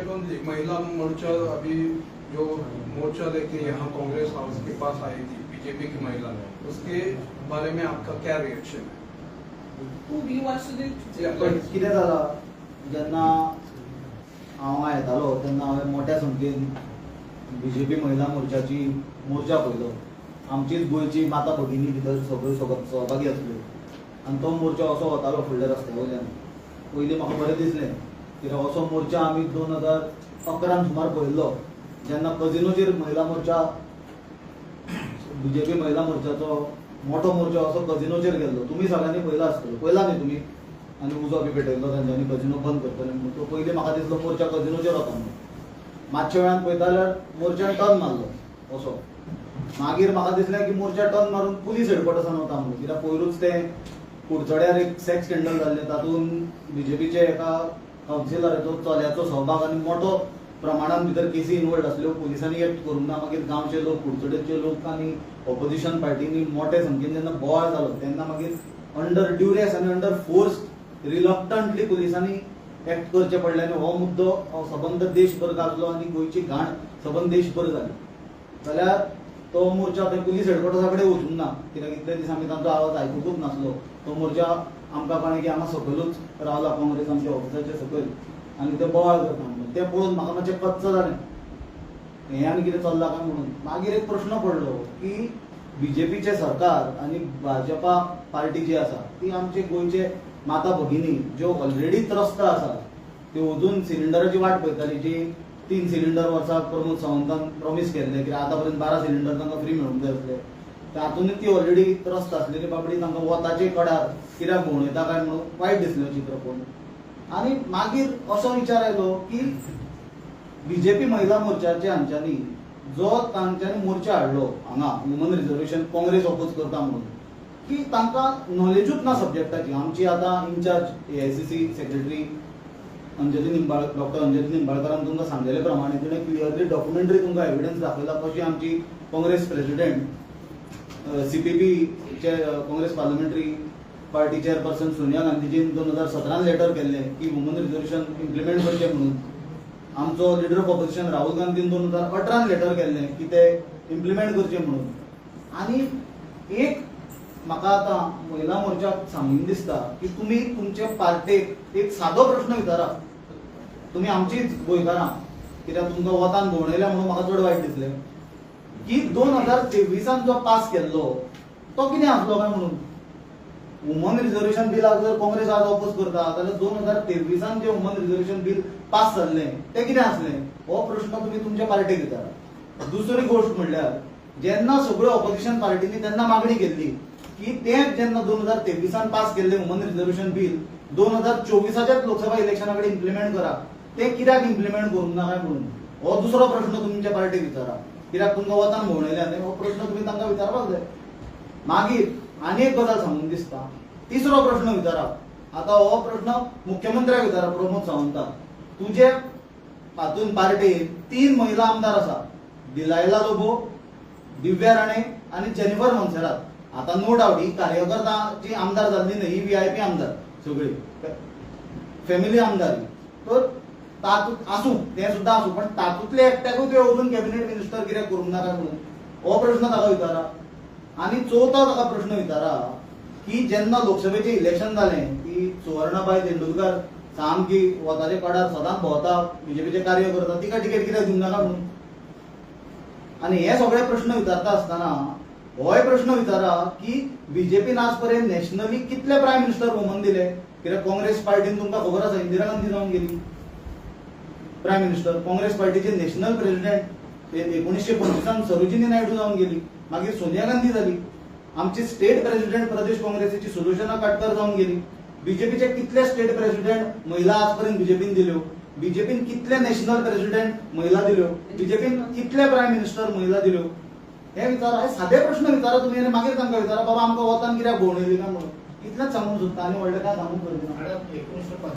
कौन महिला मोर्चा अभी जो मोर्चा लेके यहाँ कांग्रेस हाउस के पास आई थी बीजेपी की महिला, उसके बारे में आपका क्या रिएक्शन है? कितें जालां जेन्ना हांव येतालो तेन्ना हांवें मोठ्या संख्येन बीजेपी महिला मोर्चाची मोर्चा पळयलो. आमचीच गोंयची माता भगिनी भितर सगळ्यो सहभागी आसल्यो आनी तो मोर्चा असो वतालो फुडल्या रस्त्या वयल्यान. पयलीं म्हाका बरें दिसलें कित्याक असो मोर्चा आमी 2011 सुमार पळयल्लो जेन्ना कजिनोचेर महिला मोर्चा बीजेपी महिला मोर्चाचो मोठो मोर्चा असो कजिनोचेर गेल्लो. तुमी सगळ्यांनी पळयला आसतलो, पळयला न्ही तुमी? आनी उजो बी पेटयल्लो तांच्यांनी कजिनो बंद करतले म्हणून. तो पयलीं म्हाका दिसलो मोर्चा कजिनोचेर वता म्हणून. मातशे वेळान पळयता जाल्यार मोर्चान टर्न मारलो असो. मागीर म्हाका दिसलें की मोर्चा टर्न मारून पुलीस हेडक्वॉर्टर्सान वता म्हणून, कित्याक पयरूच तें कुडचड्यार एक सेक्स स्कॅन्डल जाल्लें, तातूंत बीजेपीचे एका कावन्सिलराचो चल्याचो सहभाग आनी मोठो प्रमाणान भितर केसी इनवॉल्ड आसल्यो. पुलिसांनी एक्ट करूंक ना. मागीर गांवचे लोक, कुडचडेचे लोक आनी ऑपोजिशन पार्टीनी मोठे संख्येन जेन्ना बोवाळ जालो तेन्ना मागीर अंडर ड्युरेस आनी अंडर फोर्स रिलक्टंटली पुलिसांनी एक्ट करचें पडलें आनी हो मुद्दो सबंद देशभर गाजलो आनी गोंयची घाण सबंद देशभर जाली. जाल्यार तो मोर्चा थंय पुलीस हेडक्वॉर्टर्सा कडेन वचूंक ना, कित्याक इतले दीस आमी तांचो आवाज आयकुंकूच नासलो. तो मोर्चा आमकां कळ्ळें की हांगा सकयलूच रावला काँग्रेस आमच्या ऑफिसाचे सकयल आनी ते बोवाळ करता म्हणून. तें पळोवन म्हाका मातशें कच्च जालें हें आनी कितें चल्लां काय म्हणून. मागीर एक प्रश्न पडलो की बीजेपीचे सरकार आनी भाजपा पार्टी जी आसा ती आमचे गोंयचे माता भगिनी ज्यो ऑलरेडी त्रस्त आसा त्यो अजून सिलिंडराची वाट पळयताली, जी 3 सिलिंडर वर्साक प्रमोद सावंतान प्रॉमिस केल्ले, कित्याक आतां पर्यंत 12 सिलिंडर तांकां फ्री मेळूंक जाय आसले. तातूंतय ती ऑलरेडी त्रस्त आसलेली बाबडी तांकां वताचे कडार कित्याक भोंवडयता काय म्हणून वायट दिसलें चित्र पळोवन. आनी मागीर असो विचार आयलो की बीजेपी महिला मोर्चाचे हांच्यांनी जो तांच्यांनी मोर्चा हाडलो हांगा वुमन रिजर्वेशन काँग्रेस ऑपोज करता म्हणून, की तांकां नॉलेजूच ना सब्जेक्टाची. आमची आतां in charge AICC secretary doctor Anjali निंबाळकरान तुमकां सांगलेले प्रमाणे तिणें क्लियरली डॉक्युमेंटरी तुमकां एविडन्स दाखयला कशी आमची काँग्रेस प्रेसिडेंट CPP चे Congress parliamentary party chairperson Sonia गांधीजीन 2017 लेटर केल्लें की वुमन रिजर्वेशन इम्प्लिमेंट करचें म्हणून. आमचो लिडर ऑफ ऑपोजिशन राहुल गांधीन 2018 लेटर केल्लें की ते इम्प्लिमेंट करचें म्हणून. आनी एक म्हाका आतां महिला मोर्चाक सांगून दिसता की तुमी तुमचे पार्टेक एक सादो प्रश्न विचारा. तुमी आमचीच गोंयकारां, कित्याक तुमकां वतान भोंवडयल्या म्हणून म्हाका चड वायट दिसलें की 2023 जो पास केल्लो तो कितें आसलो काय म्हणून. वुमन रिजर्वेशन बिलाक जर काँग्रेस आज ऑपोज करता जाल्यार 2023 जे वुमन रिजर्वेशन बिल पास जाल्लें तें कितें आसलें हो प्रश्न तुमी तुमच्या पार्टेक विचारा. दुसरी गोष्ट म्हणल्यार जेन्ना सगळ्यो ऑपोजिशन पार्टींनी तेन्ना मागणी केल्ली की तें जेन्ना 2023 पास केल्लें वुमन रिजर्वेशन बिल 2024च्याच लोकसभा इलेक्शना कडेन इम्प्लिमेंट करा, तें कित्याक इम्प्लिमेंट करूंक ना काय म्हणून हो दुसरो प्रश्न तुमच्या पार्टीक विचारा. कित्याक तुमकां वतान भोंवडयल्या न्ही, हो प्रश्न तुमी तांकां विचारपाक जाय. मागीर आनी एक गजाल सांगून दिसता, तिसरो प्रश्न विचारप. आतां हो प्रश्न मुख्यमंत्र्याक विचारप, प्रमोद सावंताक. तुजे हातून पार्टीन 3 महिला आमदार आसा, दिलायला लोबो, दिव्या राणे आनी जेनिफर मोन्सेरात. आतां नो डावट ही कार्यकर्ताची आमदार जाल्ली न्ही, ही VIP आमदार सगळी फॅमिली आमदारी. तर तातूंत आसूं तें सुद्दां आसूं, पण तातूंतले एकट्याकूय त्यो अजून कॅबिनेट मिनिस्टर कित्याक करूंक ना काय म्हणून हो प्रश्न ताका विचारा. आनी चवथो ताका प्रश्न विचारा की जेन्ना लोकसभेचें इलेक्शन जालें की सुवर्णाबाई तेंडुलकर सामकी वताचे कडार सदांच भोंवता, बीजेपीचे कार्य करता, तिका टिकेट कित्याक दिवंक नाका म्हणून. आनी हे सगळे प्रश्न विचारता आसतना होय प्रश्न विचारा की बीजेपीन आज पर्यंत नॅशनली कितले प्रायम मिनिस्टर वुमन दिले. कित्याक काँग्रेस पार्टीन तुमकां खबर आसा इंदिरा गांधी जावन गेली प्रायम मिनिस्टर. काँग्रेस पार्टीचे नॅशनल प्रेसिडेंट 1925 सरोजिनी नायडू जावन गेली. मागीर सोनिया गांधी जाली. आमची स्टेट प्रेसिडेंट प्रदेश काँग्रेसीची सुलोचना काटकर जावन गेली. बीजेपीचे कितले स्टेट प्रेसिडेंट महिला आज पर्यंत बीजेपीन दिल्यो. बीजेपीन कितले नॅशनल प्रेसिडेंट महिला दिल्यो. बीजेपीन कितले प्रायम मिनिस्टर महिला दिल्यो. हे विचारा, हे सादे प्रश्न विचारा तुमी आनी मागीर तांकां विचारा बाबा आमकां वतान कित्याक भोंवडयली काय म्हणून. इतलेंच सांगूंक सोदता आनी व्हडलें काय सांगूंक सोदना.